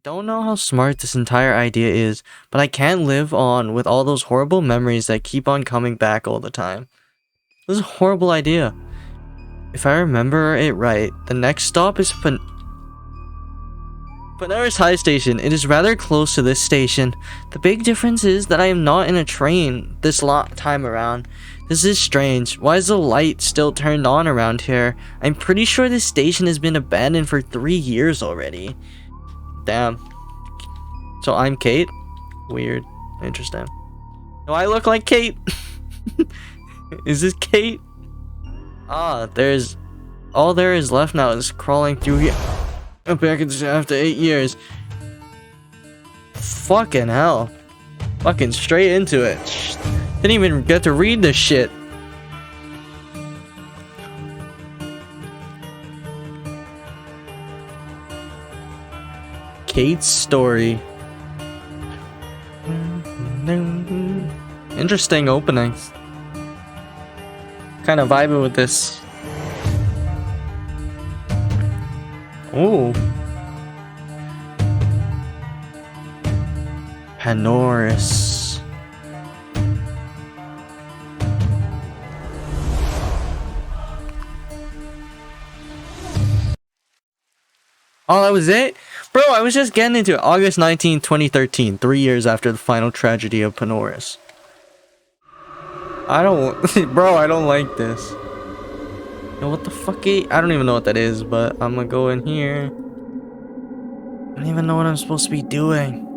don't know how smart this entire idea is, but I can't live on with all those horrible memories that keep on coming back all the time. This is a horrible idea. If I remember it right, the next stop is Panoris High Station. It is rather close to this station. The big difference is that I am not in a train this time around. This is strange. Why is the light still turned on around here? I'm pretty sure this station has been abandoned for 3 years already. Damn. So I'm Kate? Weird. Interesting. Do I look like Kate? Is this Kate? Ah, there's... all there is left now is crawling through here. I'm back after 8 years. Fucking hell. Fucking straight into it. Didn't even get to read this shit. Kate's story. Interesting openings. Kind of vibing with this. Oh. Panoris. Oh, that was it? Bro, I was just getting into it. August 19, 2013. 3 years after the final tragedy of Panoris. I don't... Bro, I don't like this. Yo, what the fuck? I don't even know what that is, but I'm gonna go in here. I don't even know what I'm supposed to be doing.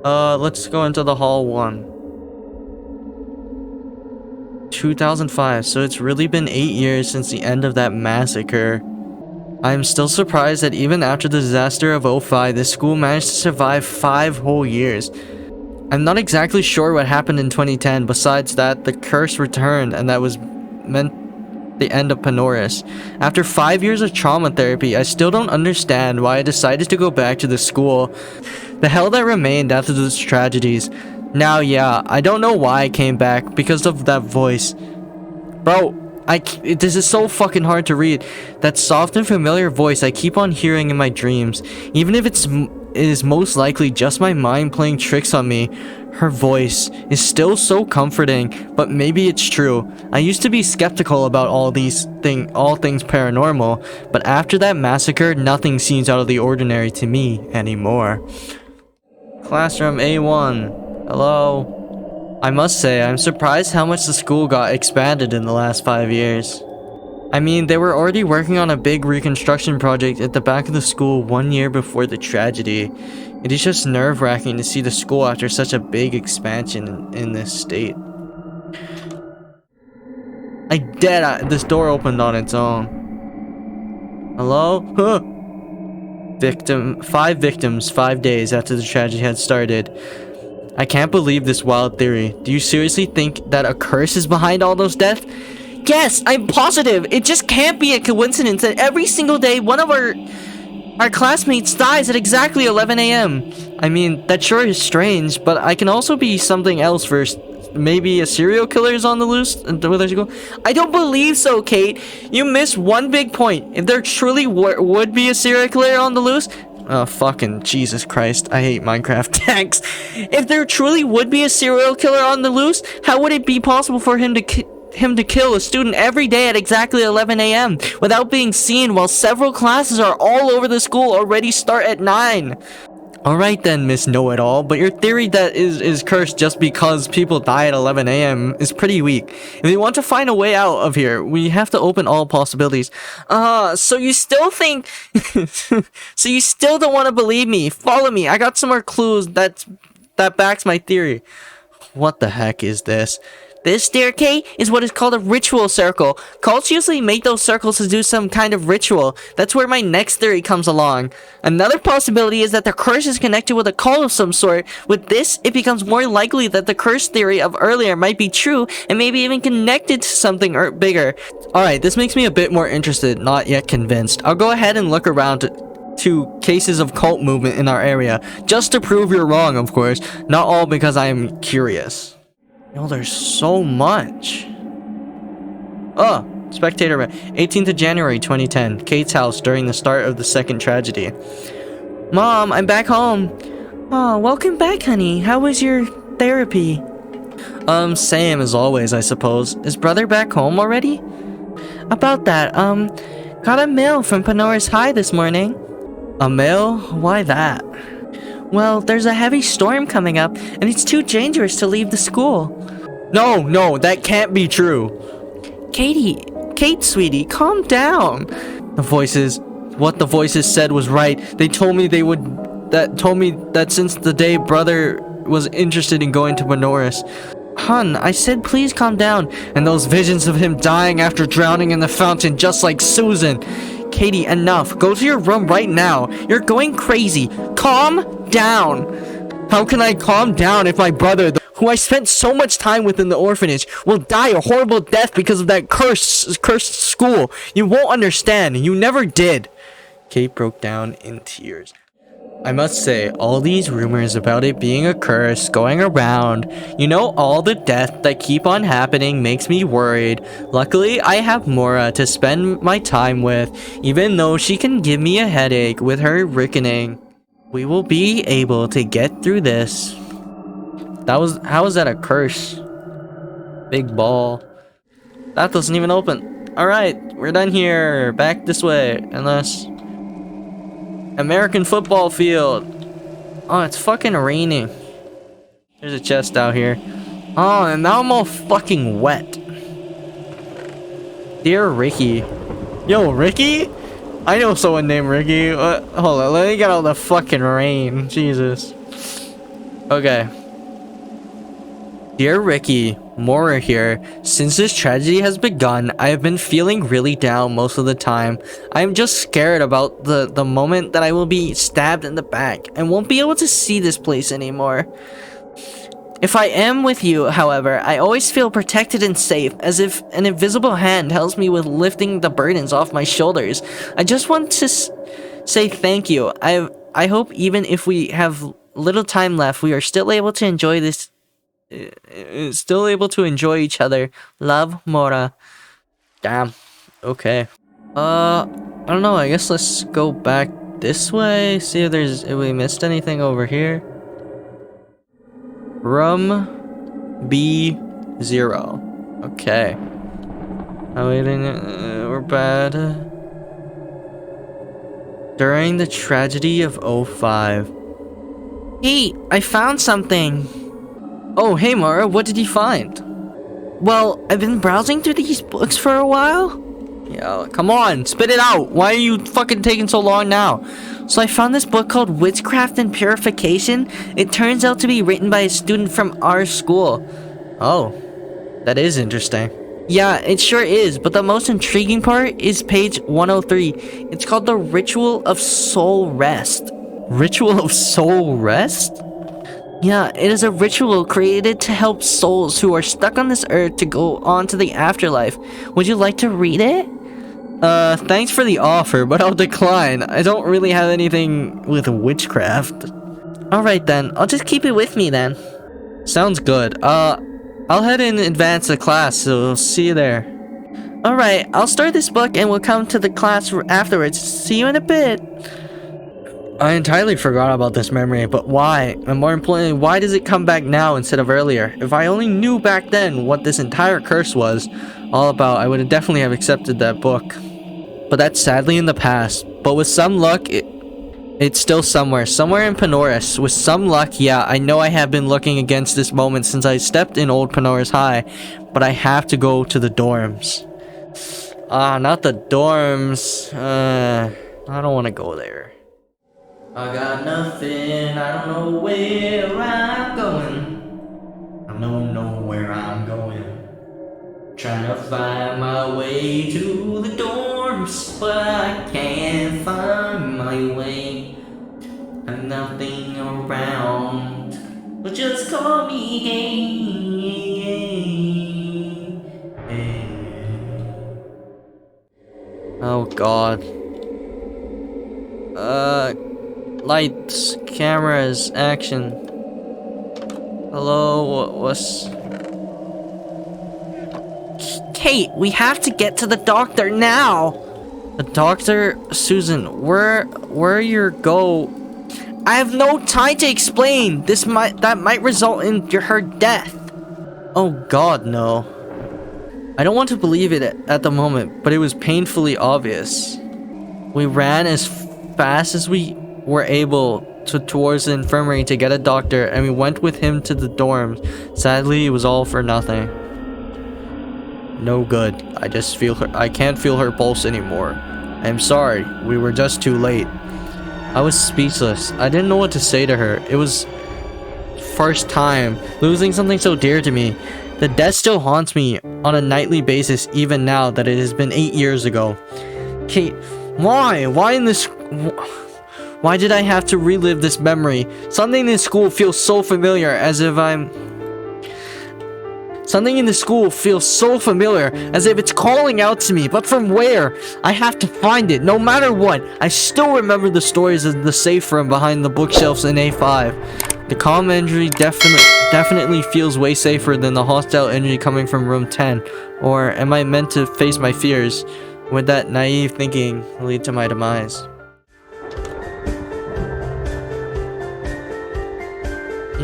Let's go into the hall 1. 2005, so it's really been 8 years since the end of that massacre. I'm still surprised that even after the disaster of 05, this school managed to survive 5 whole years. I'm not exactly sure what happened in 2010, besides that the curse returned and that was meant the end of Panoris. After 5 years of trauma therapy, I still don't understand why I decided to go back to the school. The hell that remained after those tragedies. Now, yeah, I don't know why I came back, because of that voice. Bro, this is so fucking hard to read. That soft and familiar voice I keep on hearing in my dreams. Even if it is most likely just my mind playing tricks on me, her voice is still so comforting, but maybe it's true. I used to be skeptical about all things paranormal, but after that massacre, nothing seems out of the ordinary to me anymore. Classroom A1. Hello? I must say, I'm surprised how much the school got expanded in the last 5 years. I mean, they were already working on a big reconstruction project at the back of the school 1 year before the tragedy. It is just nerve-wracking to see the school after such a big expansion in this state. This door opened on its own. Hello? Huh. 5 victims, 5 days after the tragedy had started. I can't believe this wild theory. Do you seriously think that a curse is behind all those deaths? Yes, I'm positive. It just can't be a coincidence that every single day one of our classmates dies at exactly 11 a.m. I mean, that sure is strange, but I can also be something else first. Maybe a serial killer is on the loose? I don't believe so, Kate. You missed one big point. If there truly would be a serial killer on the loose... Oh, fucking Jesus Christ. I hate Minecraft text. If there truly would be a serial killer on the loose, how would it be possible for him to kill a student every day at exactly 11 a.m. without being seen while several classes are all over the school already start at 9? Alright then, Miss Know-It-All, but your theory that is cursed just because people die at 11 a.m. is pretty weak. If we want to find a way out of here, we have to open all possibilities. So you still think... so you still don't want to believe me? Follow me, I got some more clues that backs my theory. What the heck is this? This, dear Kate, is what is called a ritual circle. Cults usually make those circles to do some kind of ritual. That's where my next theory comes along. Another possibility is that the curse is connected with a cult of some sort. With this, it becomes more likely that the curse theory of earlier might be true and maybe even connected to something bigger. Alright, this makes me a bit more interested, not yet convinced. I'll go ahead and look around to cases of cult movement in our area, just to prove you're wrong, of course. Not all because I am curious. Yo, there's so much. Oh, spectator. 18th of January 2010. Kate's house during the start of the second tragedy. Mom, I'm back home. Oh, welcome back, honey. How was your therapy? Same as always, I suppose. Is brother back home already? About that, got a mail from Panoris High this morning. A mail? Why that? Well, there's a heavy storm coming up, and it's too dangerous to leave the school. No, that can't be true. Kate, sweetie, calm down. What the voices said was right. They told me that since the day brother was interested in going to Panoris. Hun, I said please calm down. And those visions of him dying after drowning in the fountain just like Susan. Katie, enough. Go to your room right now. You're going crazy. Calm down. How can I calm down if my brother, who I spent so much time with in the orphanage, will die a horrible death because of that cursed school? You won't understand. You never did. Kate broke down in tears. I must say, all these rumors about it being a curse going around, all the death that keep on happening makes me worried. Luckily, I have Mora to spend my time with, even though she can give me a headache with her reckoning. We will be able to get through this. How is that a curse? Big ball. That doesn't even open. Alright, we're done here. Back this way, unless... American football field. Oh, it's fucking raining. There's a chest out here. Oh, and now I'm all fucking wet. Dear Ricky. Yo, Ricky? I know someone named Ricky. Hold on, let me get out the fucking rain. Jesus. Okay. Dear Ricky, Mora here. Since this tragedy has begun, I have been feeling really down most of the time. I am just scared about the moment that I will be stabbed in the back and won't be able to see this place anymore. If I am with you, however, I always feel protected and safe, as if an invisible hand helps me with lifting the burdens off my shoulders. I just want to say thank you. I hope even if we have little time left, we are still able to enjoy each other. Love, Mora. Damn. Okay. I don't know. I guess let's go back this way. See if we missed anything over here. Room B0. Okay. I'm waiting. We're bad. During the tragedy of 05. Hey, I found something. Oh, hey Mara, what did you find? Well, I've been browsing through these books for a while. Yeah, come on, spit it out. Why are you fucking taking so long now? So I found this book called Witchcraft and Purification. It turns out to be written by a student from our school. Oh, that is interesting. Yeah, it sure is, but the most intriguing part is page 103. It's called The Ritual of Soul Rest. Ritual of Soul Rest? Yeah, it is a ritual created to help souls who are stuck on this earth to go on to the afterlife. Would you like to read it? Thanks for the offer, but I'll decline. I don't really have anything with witchcraft. Alright then, I'll just keep it with me then. Sounds good. I'll head in advance to class, so see you there. Alright, I'll start this book and we'll come to the class afterwards. See you in a bit. I entirely forgot about this memory, but why? And more importantly, why does it come back now instead of earlier? If I only knew back then what this entire curse was all about, I would definitely have accepted that book. But that's sadly in the past. But with some luck, it's still somewhere in Panoris. With some luck, yeah, I know I have been looking against this moment since I stepped in old Panoris High, but I have to go to the dorms. Not the dorms. I don't want to go there. I got nothing, I don't know where I'm going. I don't know where I'm going. Trying to find my way to the dorms, but I can't find my way. I'm nothing around, but just call me gay. Oh God. Lights, cameras, action. Hello, what's... Kate, we have to get to the doctor now! The doctor? Susan, where you go? I have no time to explain. That might result in her death. Oh God, no. I don't want to believe it at the moment, but it was painfully obvious. We ran as fast as we were able towards the infirmary to get a doctor, and we went with him to the dorms. Sadly, it was all for nothing. No good. I can't feel her pulse anymore. I'm sorry. We were just too late. I was speechless. I didn't know what to say to her. It was first time losing something so dear to me. The death still haunts me on a nightly basis, even now that it has been 8 years ago. Kate, why? Why did I have to relive this memory? Something in school feels so familiar, Something in the school feels so familiar, as if it's calling out to me, but from where? I have to find it, no matter what. I still remember the stories of the safe room behind the bookshelves in A5. The calm energy definitely feels way safer than the hostile energy coming from room 10. Or am I meant to face my fears? Would that naive thinking lead to my demise?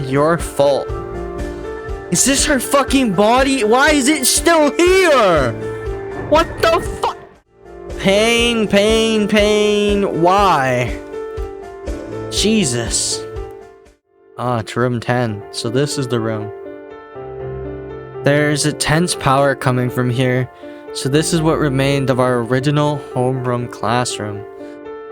Your fault. Is this her fucking body? Why is it still here? What the fuck? Pain, pain, pain. Why? Jesus. Ah, it's room 10. So this is the room. There's intense power coming from here. So this is what remained of our original homeroom classroom.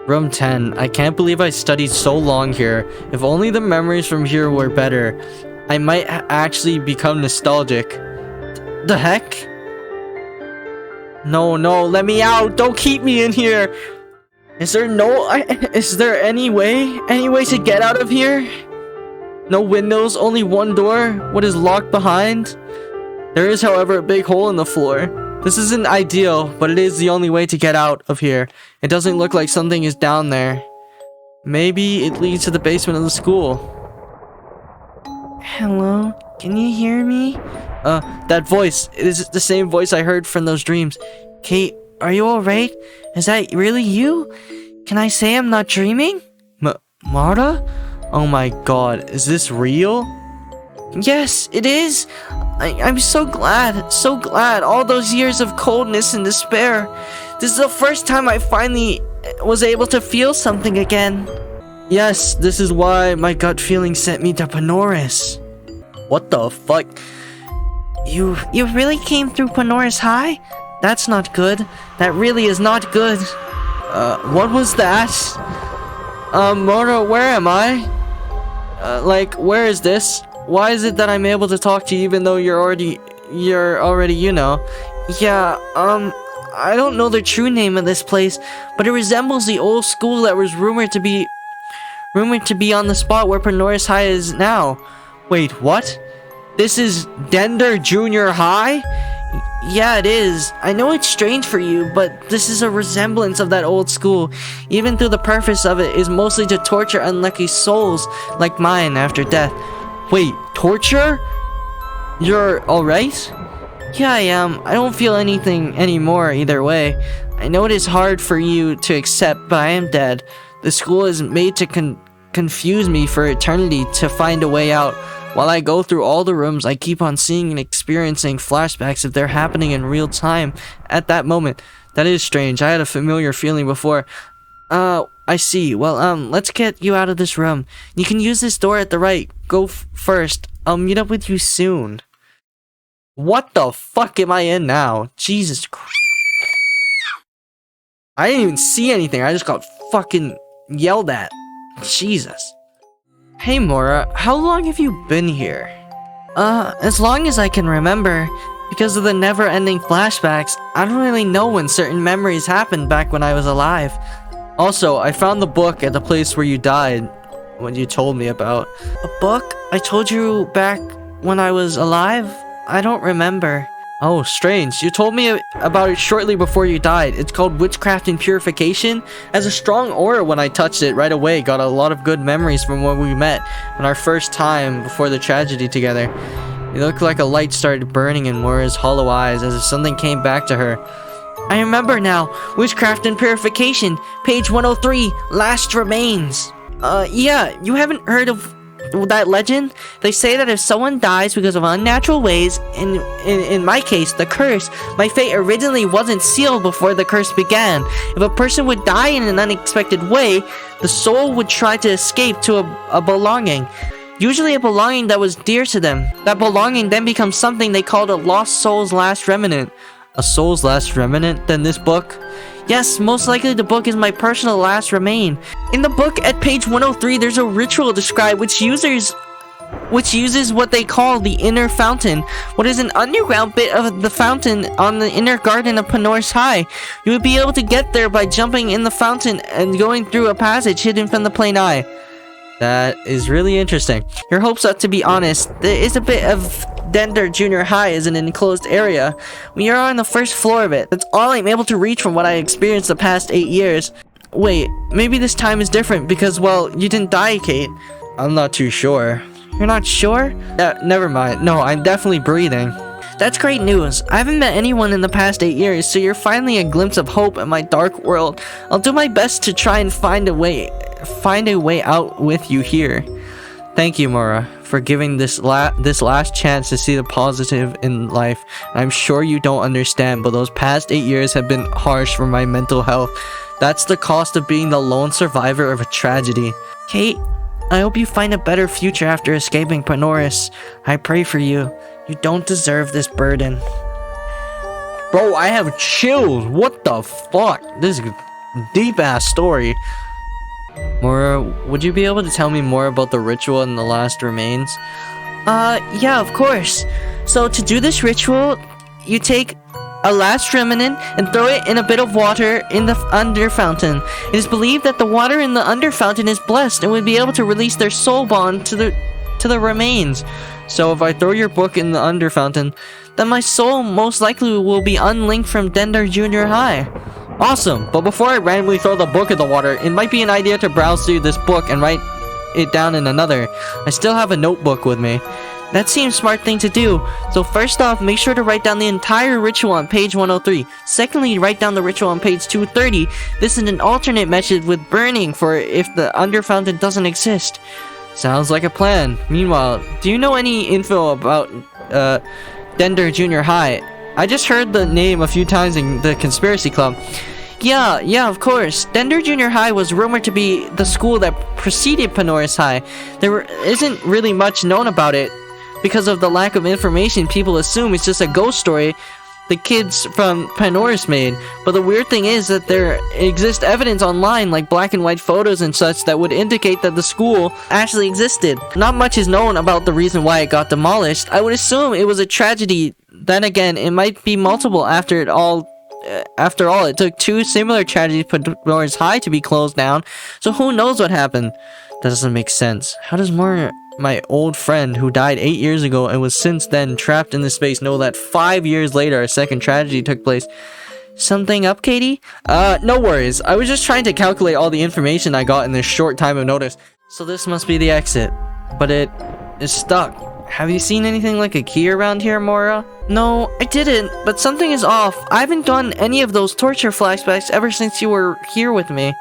Room 10. I can't believe I studied so long here. If only the memories from here were better, I might actually become nostalgic. The heck? No, let me out. Don't keep me in here. Is there any way to get out of here? No windows, only one door. What is locked behind? There is, however, a big hole in the floor. This isn't ideal, but it is the only way to get out of here. It doesn't look like something is down there. Maybe it leads to the basement of the school. Hello? Can you hear me? That voice. It is the same voice I heard from those dreams. Kate, are you alright? Is that really you? Can I say I'm not dreaming? Marta? Oh my God, is this real? Yes, it is. I'm so glad. All those years of coldness and despair. This is the first time I finally was able to feel something again. Yes, this is why my gut feeling sent me to Panoris. What the fuck? You really came through Panoris High? That's not good. That really is not good. What was that? Mona, where am I? Where is this? Why is it that I'm able to talk to you even though you're already, you know? Yeah, I don't know the true name of this place, but it resembles the old school that was rumored to be on the spot where Panoris High is now. Wait, what? This is Dender Junior High? Yeah, it is. I know it's strange for you, but this is a resemblance of that old school, even though the purpose of it is mostly to torture unlucky souls like mine after death. Wait, torture? You're alright? Yeah, I am. I don't feel anything anymore either way. I know it is hard for you to accept, but I am dead. The school is made to confuse me for eternity to find a way out. While I go through all the rooms, I keep on seeing and experiencing flashbacks if they're happening in real time at that moment. That is strange. I had a familiar feeling before. I see. Well, let's get you out of this room. You can use this door at the right. Go first. I'll meet up with you soon. What the fuck am I in now? Jesus Christ. I didn't even see anything. I just got fucking yelled at. Jesus. Hey, Mora. How long have you been here? As long as I can remember. Because of the never-ending flashbacks, I don't really know when certain memories happened back when I was alive. Also, I found the book at the place where you died, when you told me about. A book? I told you back when I was alive? I don't remember. Oh, strange. You told me about it shortly before you died. It's called Witchcraft and Purification. Has a strong aura when I touched it right away. Got a lot of good memories from when we met on our first time before the tragedy together. It looked like a light started burning in Mora's hollow eyes as if something came back to her. I remember now. Witchcraft and Purification, page 103, Last Remains. Yeah, you haven't heard of that legend? They say that if someone dies because of unnatural ways, in my case, the curse, my fate originally wasn't sealed before the curse began. If a person would die in an unexpected way, the soul would try to escape to a belonging. Usually a belonging that was dear to them. That belonging then becomes something they called a lost soul's last remnant. A soul's last remnant? Then this book? Yes, most likely the book is my personal last remain. In the book at page 103, there's a ritual described which uses what they call the inner fountain, what is an underground bit of the fountain on the inner garden of Panoris High. You would be able to get there by jumping in the fountain and going through a passage hidden from the plain eye. That is really interesting. Your hopes are, to be honest, there is a bit of Dender Junior High is an enclosed area. We are on the first floor of it. That's all I'm able to reach from what I experienced the past 8 years. Wait, maybe this time is different because, well, you didn't die, Kate. I'm not too sure. You're not sure? Never mind. No, I'm definitely breathing. That's great news. I haven't met anyone in the past 8 years, so you're finally a glimpse of hope in my dark world. I'll do my best to try and find a way out with you here. Thank you, Mora, for giving this last chance to see the positive in life. I'm sure you don't understand, but those past 8 years have been harsh for my mental health. That's the cost of being the lone survivor of a tragedy. Kate, I hope you find a better future after escaping Panoris. I pray for you. You don't deserve this burden. Bro, I have chills. What the fuck? This is a deep-ass story. Mora, would you be able to tell me more about the ritual and the last remains? Yeah, of course. So to do this ritual, you take a last remnant and throw it in a bit of water in the under fountain. It is believed that the water in the under fountain is blessed and would be able to release their soul bond to the remains. So if I throw your book in the under fountain, then my soul most likely will be unlinked from Dender Junior High. Awesome, but before I randomly throw the book in the water, it might be an idea to browse through this book and write it down in another. I still have a notebook with me. That seems smart thing to do. So first off, make sure to write down the entire ritual on page 103. Secondly, write down the ritual on page 230. This is an alternate method with burning for if the under fountain doesn't exist. Sounds like a plan. Meanwhile, do you know any info about Dender Junior High? I just heard the name a few times in the conspiracy club. Yeah, of course. Dender Junior High was rumored to be the school that preceded Panoris High. There isn't really much known about it. Because of the lack of information, people assume it's just a ghost story the kids from Panoris made. But the weird thing is that there exists evidence online, like black and white photos and such, that would indicate that the school actually existed. Not much is known about the reason why it got demolished. I would assume it was a tragedy. Then again, it might be multiple after all, it took 2 similar tragedies for Panoris High to be closed down. So who knows what happened? That doesn't make sense. How does my old friend who died 8 years ago and was since then trapped in this space know that 5 years later a second tragedy took place? Something up, Katie? No worries. I was just trying to calculate all the information I got in this short time of notice. So this must be the exit. But it is stuck. Have you seen anything like a key around here, Mora? No, I didn't, but something is off. I haven't done any of those torture flashbacks ever since you were here with me.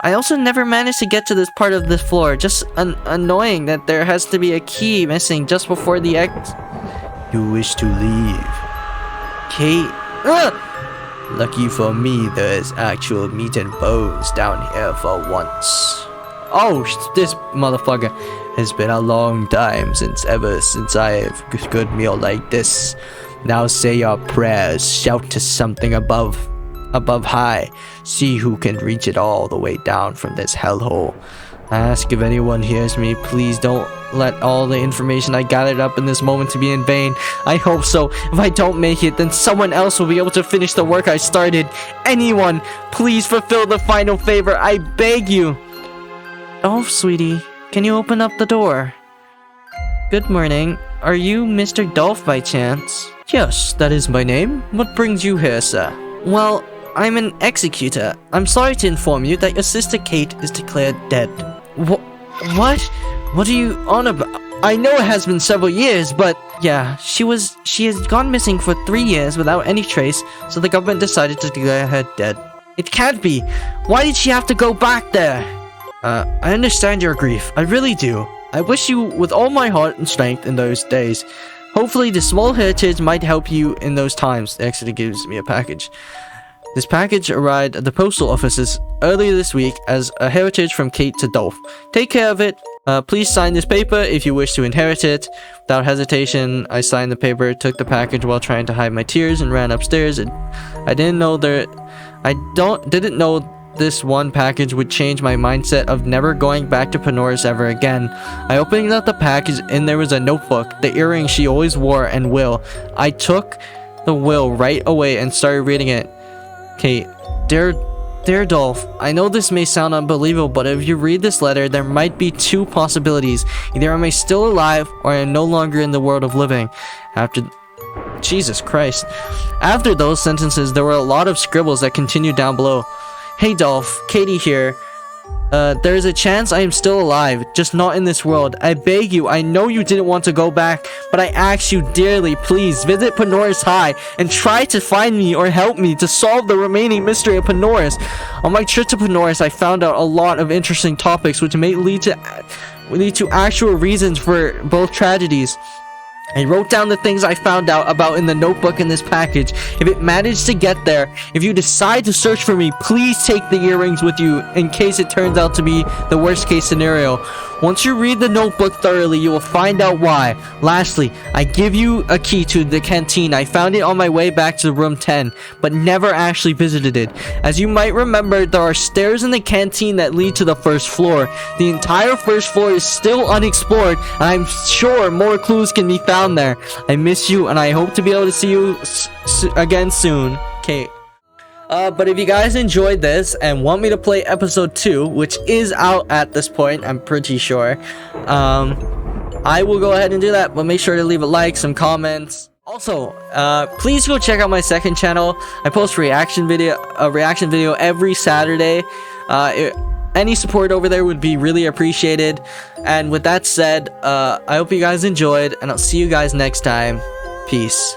I also never managed to get to this part of the floor. Just annoying that there has to be a key missing just before the exit. You wish to leave. Kate. Lucky for me, there's actual meat and bones down here for once. Oh, this motherfucker. It's been a long time since I've a good meal like this. Now say your prayers, shout to something above high. See who can reach it all the way down from this hellhole. I ask if anyone hears me, please don't let all the information I gathered up in this moment to be in vain. I hope so. If I don't make it, then someone else will be able to finish the work I started. Anyone, please fulfill the final favor. I beg you. Oh, sweetie, can you open up the door? Good morning. Are you Mr. Dolph by chance? Yes, that is my name. What brings you here, sir? Well, I'm an executor. I'm sorry to inform you that your sister Kate is declared dead. What? What are you on about? I know it has been several years, but yeah, she has gone missing for 3 years without any trace, so the government decided to declare her dead. It can't be. Why did she have to go back there? I understand your grief. I really do. I wish you with all my heart and strength in those days. Hopefully, the small heritage might help you in those times. It actually gives me a package. This package arrived at the postal offices earlier this week as a heritage from Kate to Dolph. Take care of it. Please sign this paper if you wish to inherit it. Without hesitation, I signed the paper, took the package while trying to hide my tears, and ran upstairs. I didn't know this one package would change my mindset of never going back to Panoris ever again. I opened up the package and there was a notebook, the earring she always wore, and will. I took the will right away and started reading it. Kate, Dear Dolph, I know this may sound unbelievable, but if you read this letter, there might be two possibilities. Either am I still alive, or I am no longer in the world of living. Jesus Christ. After those sentences, there were a lot of scribbles that continued down below. Hey Dolph, Katie here. There is a chance I am still alive, just not in this world. I beg you, I know you didn't want to go back, but I ask you dearly, please visit Panoris High and try to find me or help me to solve the remaining mystery of Panoris. On my trip to Panoris, I found out a lot of interesting topics which may lead to actual reasons for both tragedies. I wrote down the things I found out about in the notebook in this package. If it managed to get there, if you decide to search for me, please take the earrings with you in case it turns out to be the worst case scenario. Once you read the notebook thoroughly, you will find out why. Lastly, I give you a key to the canteen. I found it on my way back to room 10, but never actually visited it. As you might remember, there are stairs in the canteen that lead to the first floor. The entire first floor is still unexplored, and I'm sure more clues can be found there. I miss you, and I hope to be able to see you again soon. Kate. But if you guys enjoyed this and want me to play episode 2, which is out at this point, I'm pretty sure, I will go ahead and do that, but make sure to leave a like, some comments. Also, please go check out my second channel. I post a reaction video every Saturday. Any support over there would be really appreciated. And with that said, I hope you guys enjoyed, and I'll see you guys next time. Peace.